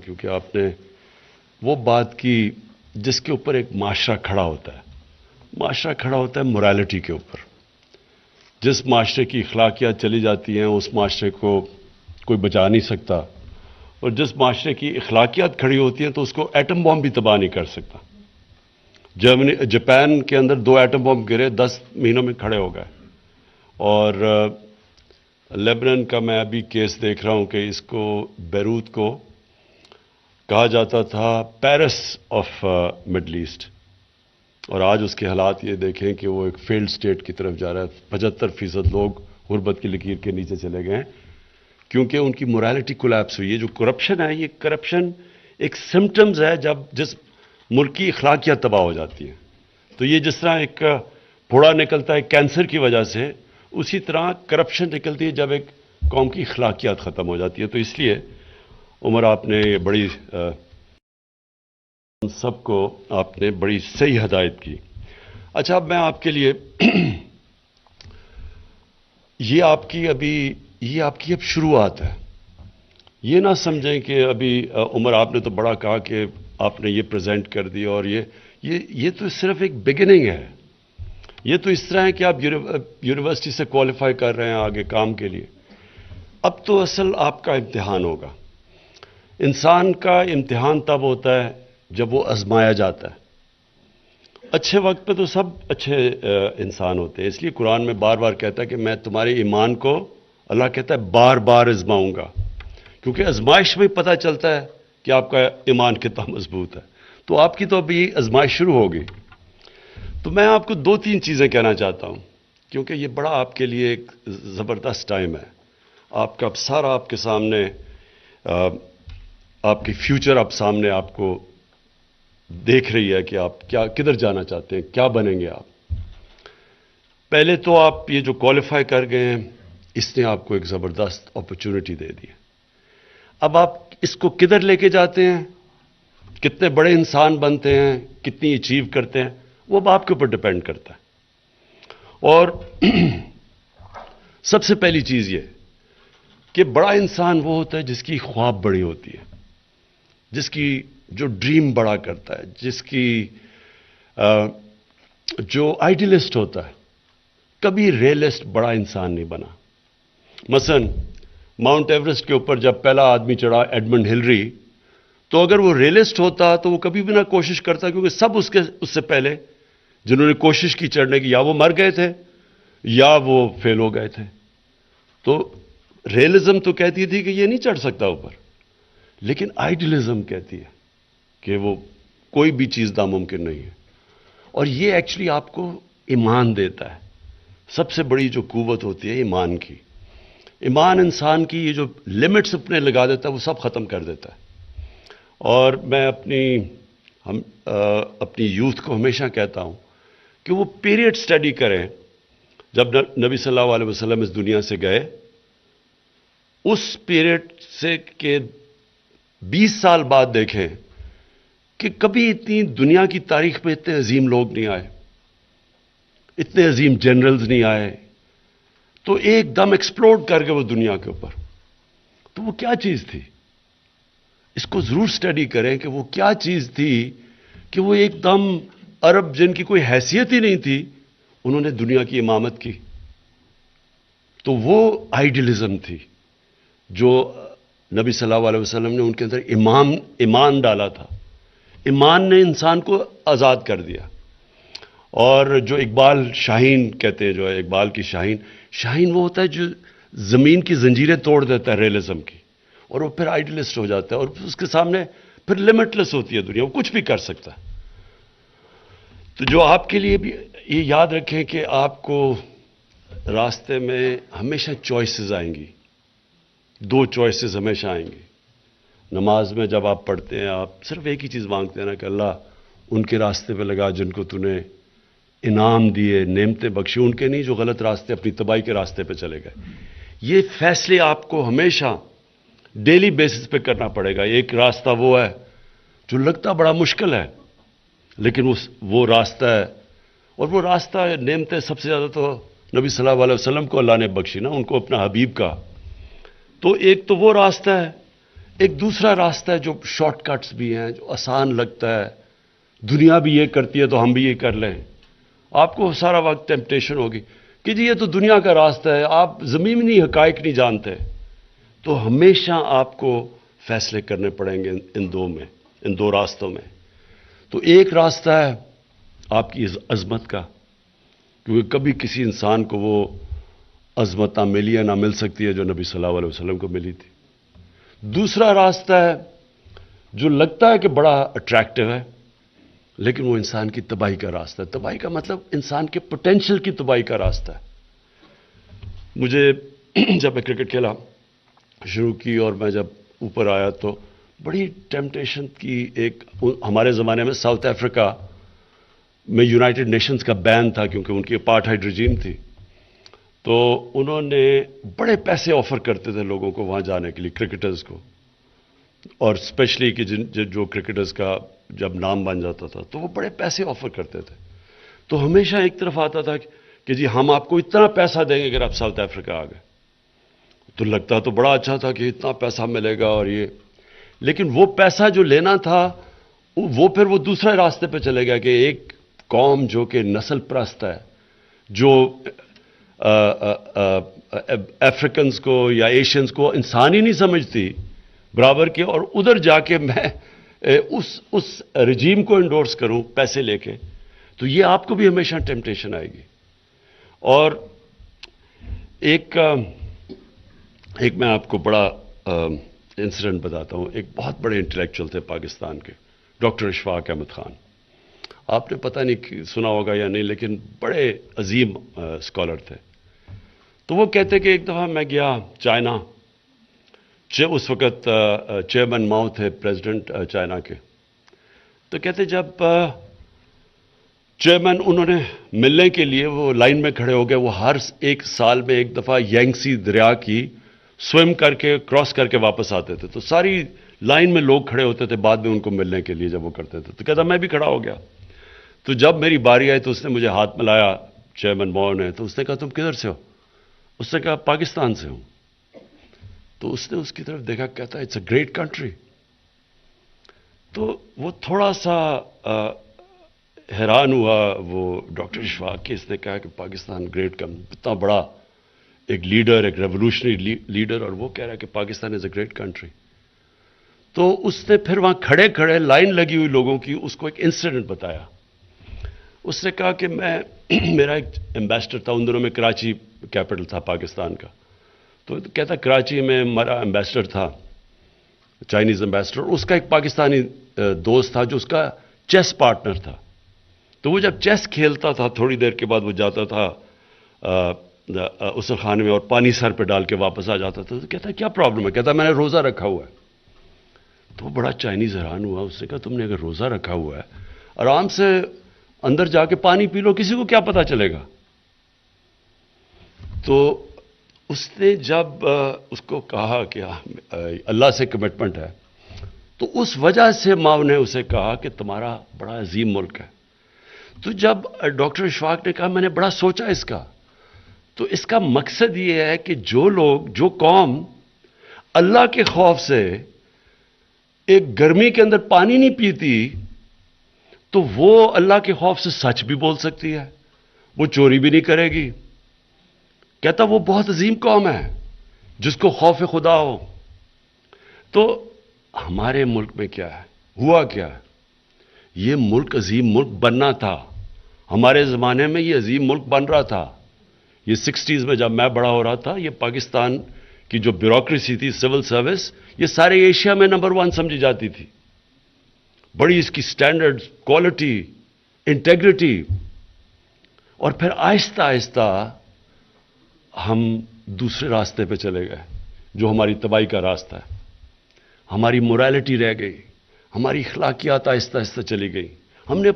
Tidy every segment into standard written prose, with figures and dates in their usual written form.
کیونکہ آپ نے وہ بات کی جس کے اوپر ایک معاشرہ کھڑا ہوتا ہے. معاشرہ کھڑا ہوتا ہے morality کے اوپر. جس معاشرے کی اخلاقیات چلی جاتی ہیں اس معاشرے کو کوئی بچا نہیں سکتا، اور جس معاشرے کی اخلاقیات کھڑی ہوتی ہیں تو اس کو ایٹم بم بھی تباہ نہیں کر سکتا. جاپان کے اندر 2 ایٹم بم گرے، 10 مہینوں میں کھڑے ہو گئے. اور لیبنان کا میں ابھی کیس دیکھ رہا ہوں کہ اس کو بیروت کو کہا جاتا تھا پیرس آف مڈل ایسٹ، اور آج اس کے حالات یہ دیکھیں کہ وہ ایک فیلڈ سٹیٹ کی طرف جا رہا ہے. 75% لوگ غربت کی لکیر کے نیچے چلے گئے ہیں کیونکہ ان کی morality کولیپس ہوئی ہے. جو کرپشن ہے، یہ کرپشن ایک سمٹمز ہے جس ملک کی اخلاقیات تباہ ہو جاتی ہیں. تو یہ جس طرح ایک پھوڑا نکلتا ہے کینسر کی وجہ سے، اسی طرح کرپشن نکلتی ہے جب ایک قوم کی اخلاقیات ختم ہو جاتی ہے. تو اس لیے عمر آپ نے یہ بڑی سب کو آپ نے بڑی صحیح ہدایت کی. اچھا، اب میں آپ کے لیے یہ آپ کی اب شروعات ہے. یہ نہ سمجھیں کہ ابھی عمر آپ نے تو بڑا کہا کہ آپ نے یہ پریزنٹ کر دیا، اور یہ تو صرف ایک بگننگ ہے. یہ تو اس طرح ہے کہ آپ یونیورسٹی سے کوالیفائی کر رہے ہیں آگے کام کے لیے. اب تو اصل آپ کا امتحان ہوگا. انسان کا امتحان تب ہوتا ہے جب وہ آزمایا جاتا ہے. اچھے وقت پہ تو سب اچھے انسان ہوتے ہیں. اس لیے قرآن میں بار بار کہتا ہے کہ میں تمہارے ایمان کو، اللہ کہتا ہے، بار بار آزماؤں گا، کیونکہ آزمائش میں پتہ چلتا ہے کہ آپ کا ایمان کتنا مضبوط ہے. تو آپ کی تو ابھی آزمائش شروع ہوگی. تو میں آپ کو 2-3 چیزیں کہنا چاہتا ہوں، کیونکہ یہ بڑا آپ کے لیے ایک زبردست ٹائم ہے. آپ کا اب سارا آپ کے سامنے، آپ کی فیوچر اب سامنے آپ کو دیکھ رہی ہے کہ آپ کدھر جانا چاہتے ہیں، کیا بنیں گے آپ. پہلے تو آپ یہ جو کوالیفائی کر گئے ہیں، اس نے آپ کو ایک زبردست اپرچونٹی دے دی. اب آپ اس کو کدھر لے کے جاتے ہیں، کتنے بڑے انسان بنتے ہیں، کتنی اچیو کرتے ہیں، وہ اب آپ کے اوپر ڈپینڈ کرتا ہے. اور سب سے پہلی چیز یہ کہ بڑا انسان وہ ہوتا ہے جس کی خواب بڑی ہوتی ہے، جس کی جو ڈریم بڑا کرتا ہے، جس کی جو آئیڈیلسٹ ہوتا ہے. کبھی ریئلسٹ بڑا انسان نہیں بنا. مثلا ماؤنٹ ایوریسٹ کے اوپر جب پہلا آدمی چڑھا ایڈمنڈ ہلری، تو اگر وہ ریئلسٹ ہوتا تو وہ کبھی بھی نہ کوشش کرتا، کیونکہ سب اس سے پہلے جنہوں نے کوشش کی چڑھنے کی، یا وہ مر گئے تھے یا وہ فیل ہو گئے تھے. تو ریئلزم تو کہتی تھی کہ یہ نہیں چڑھ سکتا اوپر، لیکن آئیڈیلزم کہتی ہے کہ وہ کوئی بھی چیز ناممکن نہیں ہے. اور یہ ایکچولی آپ کو ایمان دیتا ہے. سب سے بڑی جو قوت ہوتی ہے ایمان کی. ایمان انسان کی یہ جو لمٹس اپنے لگا دیتا ہے وہ سب ختم کر دیتا ہے. اور میں اپنی یوتھ کو ہمیشہ کہتا ہوں کہ وہ پیریڈ سٹڈی کریں. جب نبی صلی اللہ علیہ وسلم اس دنیا سے گئے، اس پیریڈ سے کے 20 سال بعد دیکھیں کہ کبھی اتنی دنیا کی تاریخ میں اتنے عظیم لوگ نہیں آئے، اتنے عظیم جنرلز نہیں آئے. تو ایک دم ایکسپلوڈ کر گئے وہ دنیا کے اوپر. تو وہ کیا چیز تھی؟ اس کو ضرور سٹڈی کریں کہ وہ کیا چیز تھی کہ وہ ایک دم عرب جن کی کوئی حیثیت ہی نہیں تھی، انہوں نے دنیا کی امامت کی. تو وہ آئیڈیلزم تھی جو نبی صلی اللہ علیہ وسلم نے ان کے اندر ایمان ڈالا تھا. ایمان نے انسان کو آزاد کر دیا. اور جو اقبال شاہین کہتے ہیں، جو ہے اقبال کی شاہین وہ ہوتا ہے جو زمین کی زنجیریں توڑ دیتا ہے ریئلزم کی، اور وہ پھر آئیڈیلسٹ ہو جاتا ہے، اور اس کے سامنے پھر لمٹلیس ہوتی ہے دنیا، وہ کچھ بھی کر سکتا ہے. تو جو آپ کے لیے بھی یہ یاد رکھیں کہ آپ کو راستے میں ہمیشہ چوائسز آئیں گی. 2 چوائسز ہمیشہ آئیں گی. نماز میں جب آپ پڑھتے ہیں، آپ صرف ایک ہی چیز مانگتے ہیں نا کہ اللہ ان کے راستے پہ لگا جن کو تو نے انعام دیے، نعمتیں بخشی، ان کے نہیں جو غلط راستے، اپنی تباہی کے راستے پہ چلے گئے. یہ فیصلے آپ کو ہمیشہ ڈیلی بیسس پہ کرنا پڑے گا. ایک راستہ وہ ہے جو لگتا بڑا مشکل ہے، لیکن وہ راستہ ہے، اور وہ راستہ نعمتیں سب سے زیادہ تو نبی صلی اللہ علیہ وسلم کو اللہ نے بخشی نا، ان کو اپنا حبیب کا. تو ایک تو وہ راستہ ہے، ایک دوسرا راستہ ہے جو شارٹ کٹس بھی ہیں، جو آسان لگتا ہے، دنیا بھی یہ کرتی ہے تو ہم بھی یہ کر لیں. آپ کو سارا وقت ٹیمپٹیشن ہوگی کہ جی یہ تو دنیا کا راستہ ہے، آپ زمینی حقائق نہیں جانتے. تو ہمیشہ آپ کو فیصلے کرنے پڑیں گے ان دو راستوں میں. تو ایک راستہ ہے آپ کی عظمت کا، کیونکہ کبھی کسی انسان کو وہ عظمت نہ ملی ہے، نہ مل سکتی ہے جو نبی صلی اللہ علیہ وسلم کو ملی تھی. دوسرا راستہ ہے جو لگتا ہے کہ بڑا اٹریکٹیو ہے، لیکن وہ انسان کی تباہی کا راستہ ہے. تباہی کا مطلب انسان کے پوٹینشیل کی تباہی کا راستہ ہے. مجھے جب میں کرکٹ کھیلا شروع کی اور میں جب اوپر آیا تو بڑی ٹیمپٹیشن کی. ایک ہمارے زمانے میں ساؤتھ افریقہ میں یونائٹڈ نیشنز کا بین تھا کیونکہ ان کی اپارٹھائڈ رجیم تھی. تو انہوں نے بڑے پیسے آفر کرتے تھے لوگوں کو وہاں جانے کے لیے، کرکٹرز کو، اور اسپیشلی کہ جو کرکٹرز کا جب نام بن جاتا تھا تو وہ بڑے پیسے آفر کرتے تھے. تو ہمیشہ ایک طرف آتا تھا کہ جی ہم آپ کو اتنا پیسہ دیں گے اگر آپ ساؤتھ افریقہ آ گئے. تو لگتا تو بڑا اچھا تھا کہ اتنا پیسہ ملے گا اور یہ، لیکن وہ پیسہ جو لینا تھا وہ پھر وہ دوسرے راستے پہ چلے گیا کہ ایک قوم جو کہ نسل پرست ہے، جو افریکنز کو یا ایشینز کو انسان ہی نہیں سمجھتی برابر کے، اور ادھر جا کے میں اس رجیم کو انڈورس کروں پیسے لے کے، تو یہ آپ کو بھی ہمیشہ ٹیمپٹیشن آئے گی. اور ایک میں آپ کو بڑا انسیڈنٹ بتاتا ہوں. ایک بہت بڑے انٹلیکچوئل تھے پاکستان کے، ڈاکٹر اشفاق احمد خان. آپ نے پتہ نہیں سنا ہوگا یا نہیں، لیکن بڑے عظیم اسکالر تھے. تو وہ کہتے کہ ایک دفعہ میں گیا چائنا، اس وقت چیئرمین ماؤ تھے پریزیڈنٹ چائنا کے. تو کہتے جب چیئرمین انہوں نے ملنے کے لیے وہ لائن میں کھڑے ہو گئے، وہ ہر ایک سال میں ایک دفعہ یانگسی دریا کی سوئم کر کے کراس کر کے واپس آتے تھے. تو ساری لائن میں لوگ کھڑے ہوتے تھے بعد میں ان کو ملنے کے لیے جب وہ کرتے تھے. تو کہتا میں بھی کھڑا ہو گیا. تو جب میری باری آئی تو اس نے مجھے ہاتھ ملایا چیئرمین ماؤ نے. تو اس نے کہا تم کدھر سے ہو؟ اس نے کہا پاکستان سے ہوں. تو اس نے اس کی طرف دیکھا، کہتا اٹس اے گریٹ کنٹری. تو وہ تھوڑا سا حیران ہوا وہ ڈاکٹر اشفاق کہ اس نے کہا کہ پاکستان گریٹ، اتنا بڑا ایک لیڈر، ایک ریولوشنری لیڈر، اور وہ کہہ رہا ہے کہ پاکستان از اے گریٹ کنٹری. تو اس نے پھر وہاں کھڑے کھڑے لائن لگی ہوئی لوگوں کی اس کو ایک انسیڈنٹ بتایا. اس نے کہا کہ میرا ایک ایمبیسڈر تھا، ان دنوں میں کراچی کیپٹل تھا پاکستان کا. تو کہتا کراچی میں ہمارا ایمبیسڈر تھا، چائنیز ایمبیسڈر، اس کا ایک پاکستانی دوست تھا جو اس کا چیس پارٹنر تھا. تو وہ جب چیس کھیلتا تھا تھوڑی دیر کے بعد وہ جاتا تھا اسر خانے میں اور پانی سر پہ ڈال کے واپس آ جاتا تھا. تو کہتا کیا پرابلم ہے؟ کہتا میں نے روزہ رکھا ہوا ہے. تو بڑا چائنیز حیران ہوا. اس نے کہا تم نے اگر روزہ رکھا ہوا ہے آرام سے اندر جا کے پانی پی لو، کسی کو کیا پتا چلے گا. تو اس نے جب اس کو کہا کہ اللہ سے کمٹمنٹ ہے، تو اس وجہ سے ماؤ نے اسے کہا کہ تمہارا بڑا عظیم ملک ہے. تو جب ڈاکٹر اشفاق نے کہا میں نے بڑا سوچا اس کا، تو اس کا مقصد یہ ہے کہ جو لوگ، جو قوم اللہ کے خوف سے ایک گرمی کے اندر پانی نہیں پیتی، تو وہ اللہ کے خوف سے سچ بھی بول سکتی ہے، وہ چوری بھی نہیں کرے گی. کہتا وہ بہت عظیم قوم ہے جس کو خوف خدا ہو. تو ہمارے ملک میں کیا ہے، ہوا کیا ہے؟ یہ ملک عظیم ملک بننا تھا. ہمارے زمانے میں یہ عظیم ملک بن رہا تھا. یہ 60s میں جب میں بڑا ہو رہا تھا، یہ پاکستان کی جو بیوروکریسی تھی، سول سروس، یہ سارے ایشیا میں نمبر 1 سمجھی جاتی تھی. بڑی اس کی سٹینڈرڈ، کوالٹی، انٹیگریٹی. اور پھر آہستہ آہستہ ہم دوسرے راستے پہ چلے گئے جو ہماری تباہی کا راستہ ہے. ہماری مورالٹی رہ گئی، ہماری اخلاقیات آہستہ آہستہ چلی گئی. ہم نے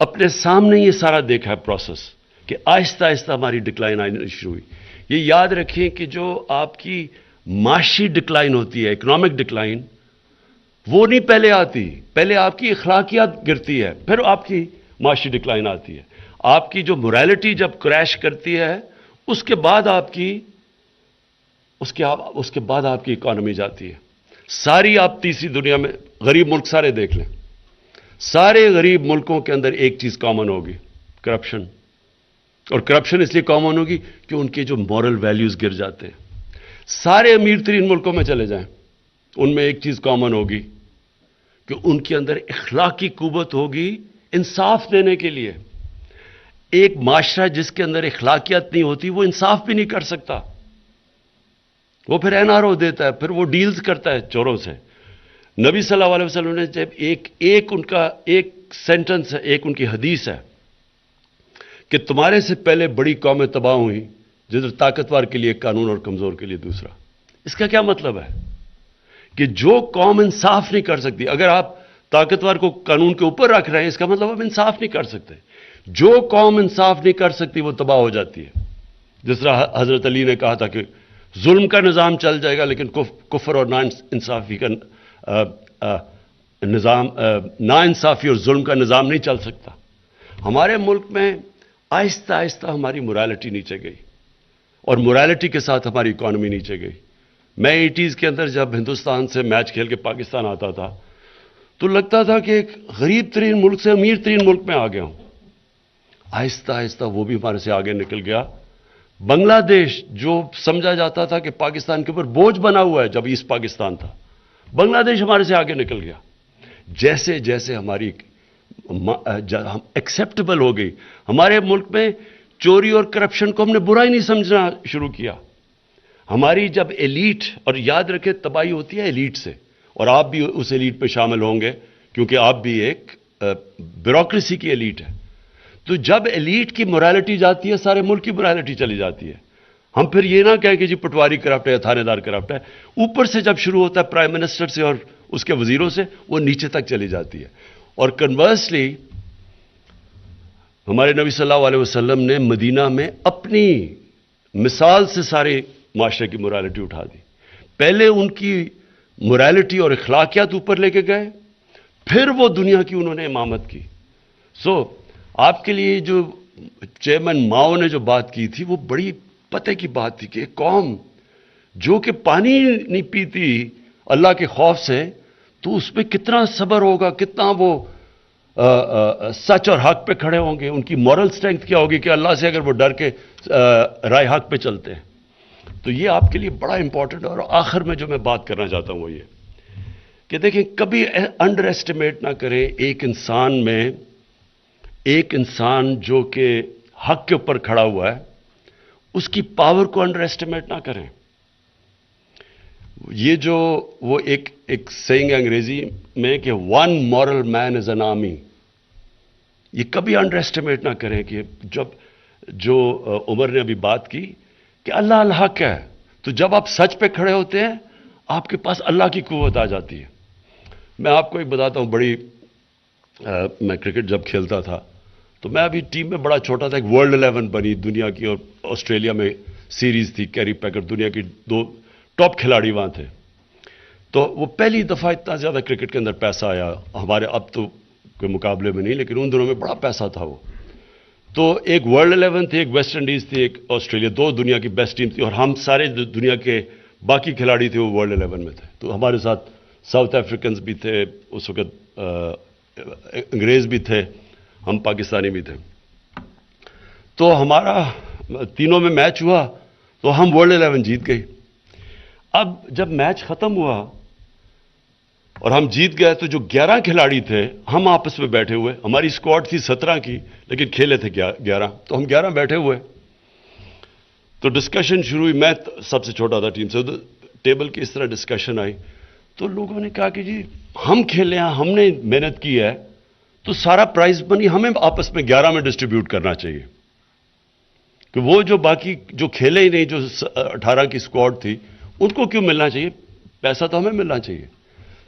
اپنے سامنے یہ سارا دیکھا ہے پروسیس کہ آہستہ آہستہ ہماری ڈکلائن آنی شروع ہوئی. یہ یاد رکھیں کہ جو آپ کی معاشی ڈکلائن ہوتی ہے، اکنامک ڈکلائن، وہ نہیں پہلے آتی. پہلے آپ کی اخلاقیات گرتی ہے، پھر آپ کی معاشی ڈکلائن آتی ہے. آپ کی جو مورالٹی جب کریش کرتی ہے، اس کے بعد آپ کی اس کے بعد آپ کی اکانومی جاتی ہے. ساری آپ تیسری دنیا میں غریب ملک سارے دیکھ لیں, سارے غریب ملکوں کے اندر ایک چیز کامن ہوگی, کرپشن. اور کرپشن اس لیے کامن ہوگی کہ ان کے جو مورل ویلیوز گر جاتے ہیں. سارے امیر ترین ملکوں میں چلے جائیں, ان میں ایک چیز کامن ہوگی کہ ان کے اندر اخلاقی قوت ہوگی انصاف دینے کے لیے. ایک معاشرہ جس کے اندر اخلاقیات نہیں ہوتی وہ انصاف بھی نہیں کر سکتا. وہ پھر این آر او دیتا ہے, پھر وہ ڈیلز کرتا ہے چوروں سے. نبی صلی اللہ علیہ وسلم نے جب ایک سینٹنس ہے, ایک ان کی حدیث ہے کہ تمہارے سے پہلے بڑی قومیں تباہ ہوئیں جدھر طاقتور کے لیے ایک قانون اور کمزور کے لیے دوسرا. اس کا کیا مطلب ہے کہ جو قوم انصاف نہیں کر سکتی, اگر آپ طاقتور کو قانون کے اوپر رکھ رہے ہیں اس کا مطلب آپ انصاف نہیں کر سکتے. جو قوم انصاف نہیں کر سکتی وہ تباہ ہو جاتی ہے. جس طرح حضرت علی نے کہا تھا کہ ظلم کا نظام چل جائے گا لیکن کفر اور نا انصافی کا نظام, نا انصافی اور ظلم کا نظام نہیں چل سکتا. ہمارے ملک میں آہستہ آہستہ ہماری مورالٹی نیچے گئی اور مورالٹی کے ساتھ ہماری اکانومی نیچے گئی. میں 80s کے اندر جب ہندوستان سے میچ کھیل کے پاکستان آتا تھا تو لگتا تھا کہ ایک غریب ترین ملک سے امیر ترین ملک میں آ گیا ہوں. آہستہ آہستہ وہ بھی ہمارے سے آگے نکل گیا. بنگلہ دیش جو سمجھا جاتا تھا کہ پاکستان کے اوپر بوجھ بنا ہوا ہے جب ایسٹ پاکستان تھا, بنگلہ دیش ہمارے سے آگے نکل گیا. جیسے جیسے ہماری ہم ایکسیپٹیبل ہو گئی, ہمارے ملک میں چوری اور کرپشن کو ہم نے برا ہی نہیں سمجھنا شروع کیا. ہماری جب ایلیٹ, اور یاد رکھے تباہی ہوتی ہے ایلیٹ سے, اور آپ بھی اس ایلیٹ پہ شامل ہوں گے کیونکہ آپ بھی ایک بیوروکریسی کی ایلیٹ ہے. تو جب ایلیٹ کی مورالٹی جاتی ہے سارے ملک کی مورالٹی چلی جاتی ہے. ہم پھر یہ نہ کہیں کہ جی پٹواری کرپٹ ہے یا تھانے دار کرپٹ ہے. اوپر سے جب شروع ہوتا ہے پرائم منسٹر سے اور اس کے وزیروں سے, وہ نیچے تک چلی جاتی ہے. اور کنورسلی ہمارے نبی صلی اللہ علیہ وسلم نے مدینہ میں اپنی مثال سے سارے معاشرے کی مورالٹی اٹھا دی. پہلے ان کی مورالٹی اور اخلاقیات اوپر لے کے گئے, پھر وہ دنیا کی انہوں نے امامت کی. آپ کے لیے جو چیئرمین ماؤ نے جو بات کی تھی وہ بڑی پتے کی بات تھی کہ ایک قوم جو کہ پانی نہیں پیتی اللہ کے خوف سے, تو اس پہ کتنا صبر ہوگا, کتنا وہ سچ اور حق پہ کھڑے ہوں گے, ان کی مورل سٹرینتھ کیا ہوگی کہ اللہ سے اگر وہ ڈر کے رائے حق پہ چلتے ہیں. تو یہ آپ کے لیے بڑا امپورٹنٹ. اور آخر میں جو میں بات کرنا چاہتا ہوں وہ یہ کہ دیکھیں کبھی انڈر ایسٹیمیٹ نہ کریں ایک انسان جو کہ حق کے اوپر کھڑا ہوا ہے, اس کی پاور کو انڈر ایسٹیمیٹ نہ کریں. یہ جو وہ ایک سینگ انگریزی میں کہ one moral man is an army, یہ کبھی انڈر ایسٹیمیٹ نہ کریں کہ جو عمر نے ابھی بات کی کہ اللہ الحق ہے, تو جب آپ سچ پہ کھڑے ہوتے ہیں آپ کے پاس اللہ کی قوت آ جاتی ہے. میں آپ کو ایک بتاتا ہوں, میں کرکٹ جب کھیلتا تھا تو میں ابھی ٹیم میں بڑا چھوٹا تھا, ایک ورلڈ 11 بنی دنیا کی, اور آسٹریلیا میں سیریز تھی, کیری پیکر دنیا کی 2 ٹاپ کھلاڑی وہاں تھے. تو وہ پہلی دفعہ اتنا زیادہ کرکٹ کے اندر پیسہ آیا ہمارے, اب تو کوئی مقابلے میں نہیں لیکن ان دنوں میں بڑا پیسہ تھا وہ. تو ایک ورلڈ 11 تھی, ایک ویسٹ انڈیز تھی, ایک آسٹریلیا, 2 دنیا کی بیسٹ ٹیم تھی, اور ہم سارے دنیا کے باقی کھلاڑی تھے وہ ورلڈ 11 میں تھے. تو ہمارے ساتھ ساؤتھ افریقنز بھی تھے, اس وقت انگریز بھی تھے, ہم پاکستانی بھی تھے. تو ہمارا تینوں میں میچ ہوا تو ہم ورلڈ 11 جیت گئی. اب جب میچ ختم ہوا اور ہم جیت گئے تو جو 11 کھلاڑی تھے ہم آپس میں بیٹھے ہوئے, ہماری اسکواڈ تھی 17 کی لیکن کھیلے تھے 11, تو ہم 11 بیٹھے ہوئے. تو ڈسکشن شروع ہوئی, میں سب سے چھوٹا تھا ٹیم سے, تو ٹیبل کی اس طرح ڈسکشن آئی. تو لوگوں نے کہا کہ جی ہم کھیلے ہیں, ہم نے محنت کی ہے, تو سارا پرائز منی ہمیں آپس میں 11 میں ڈسٹریبیوٹ کرنا چاہیے, کہ وہ جو باقی جو کھیلے ہی نہیں, جو 18 کی اسکواڈ تھی, ان کو کیوں ملنا چاہیے, پیسہ تو ہمیں ملنا چاہیے.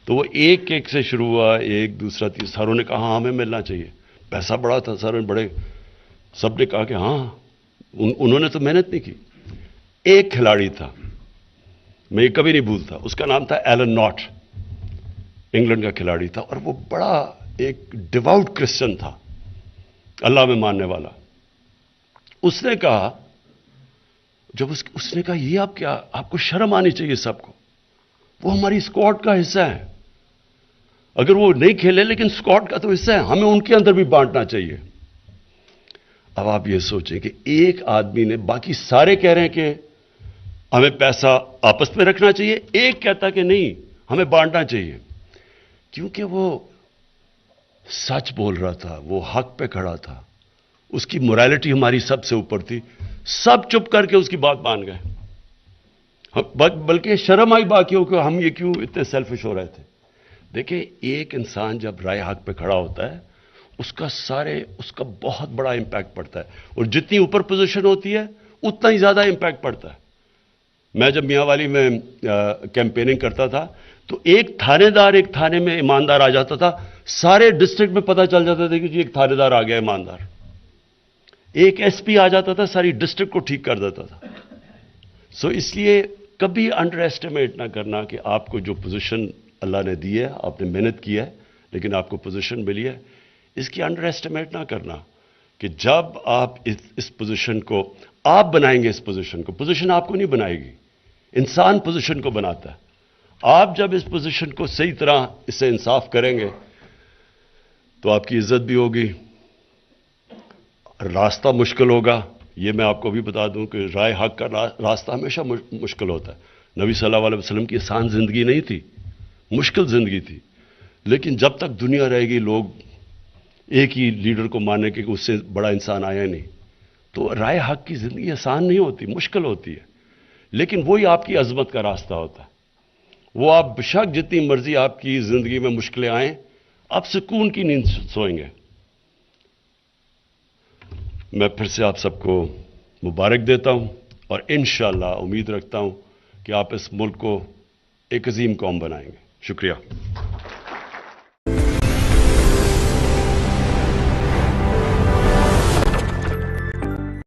تو وہ ایک سے شروع ہوا, ایک دوسرا تیسرا, ساروں نے کہا ہاں ہمیں ملنا چاہیے, پیسہ بڑا تھا, ساروں نے بڑے, سب نے کہا کہ ہاں, انہوں نے تو محنت نہیں کی. ایک کھلاڑی تھا, میں یہ کبھی نہیں بھولتا, اس کا نام تھا ایلن ناٹ, انگلینڈ کا کھلاڑی تھا, اور وہ بڑا ایک ڈیواؤٹ کرسچن تھا, اللہ میں ماننے والا. اس نے کہا جب اس نے کہا یہ آپ کیا، آپ کو شرم آنی چاہیے سب کو، وہ ہماری اسکواڈ کا حصہ ہے، اگر وہ نہیں کھیلے لیکن اسکواڈ کا تو حصہ ہے، ہمیں ان کے اندر بھی بانٹنا چاہیے۔ اب آپ یہ سوچیں کہ ایک آدمی نے، باقی سارے کہہ رہے ہیں کہ ہمیں پیسہ آپس میں رکھنا چاہیے، ایک کہتا کہ نہیں ہمیں بانٹنا چاہیے، کیونکہ وہ سچ بول رہا تھا، وہ حق پہ کھڑا تھا، اس کی مورالٹی ہماری سب سے اوپر تھی، سب چپ کر کے اس کی بات مان گئے، بلکہ شرم آئی باقیوں کو، ہم یہ کیوں اتنے سیلفش ہو رہے تھے۔ دیکھیں ایک انسان جب رائے حق پہ کھڑا ہوتا ہے، اس کا بہت بڑا امپیکٹ پڑتا ہے، اور جتنی اوپر پوزیشن ہوتی ہے اتنا ہی زیادہ امپیکٹ پڑتا ہے۔ میں جب میاں والی میں کیمپیننگ کرتا تھا تو ایک تھانے دار ایک تھانے میں ایماندار آ جاتا تھا، سارے ڈسٹرکٹ میں پتہ چل جاتا تھا کہ جی ایک تھانے دار آ گیا ایماندار، ایک ایس پی آ جاتا تھا، ساری ڈسٹرکٹ کو ٹھیک کر دیتا تھا۔ سو اس لیے کبھی انڈر ایسٹیمیٹ نہ کرنا کہ آپ کو جو پوزیشن اللہ نے دی ہے، آپ نے محنت کی ہے لیکن آپ کو پوزیشن ملی ہے، اس کی انڈر ایسٹیمیٹ نہ کرنا کہ جب آپ اس پوزیشن کو آپ بنائیں گے، اس پوزیشن کو، پوزیشن آپ کو نہیں بنائے گی، انسان پوزیشن کو بناتا ہے۔ آپ جب اس پوزیشن کو صحیح طرح اس سے انصاف کریں گے تو آپ کی عزت بھی ہوگی، راستہ مشکل ہوگا، یہ میں آپ کو بھی بتا دوں کہ رائے حق کا راستہ ہمیشہ مشکل ہوتا ہے۔ نبی صلی اللہ علیہ وسلم کی آسان زندگی نہیں تھی، مشکل زندگی تھی، لیکن جب تک دنیا رہے گی لوگ ایک ہی لیڈر کو ماننے کے کہ اس سے بڑا انسان آیا نہیں، تو رائے حق کی زندگی آسان نہیں ہوتی، مشکل ہوتی ہے، لیکن وہی آپ کی عظمت کا راستہ ہوتا ہے۔ وہ آپ بشک جتنی مرضی آپ کی زندگی میں مشکلیں آئیں، آپ سکون کی نیند سوئیں گے۔ میں پھر سے آپ سب کو مبارک دیتا ہوں، اور انشاءاللہ امید رکھتا ہوں کہ آپ اس ملک کو ایک عظیم قوم بنائیں گے۔ شکریہ۔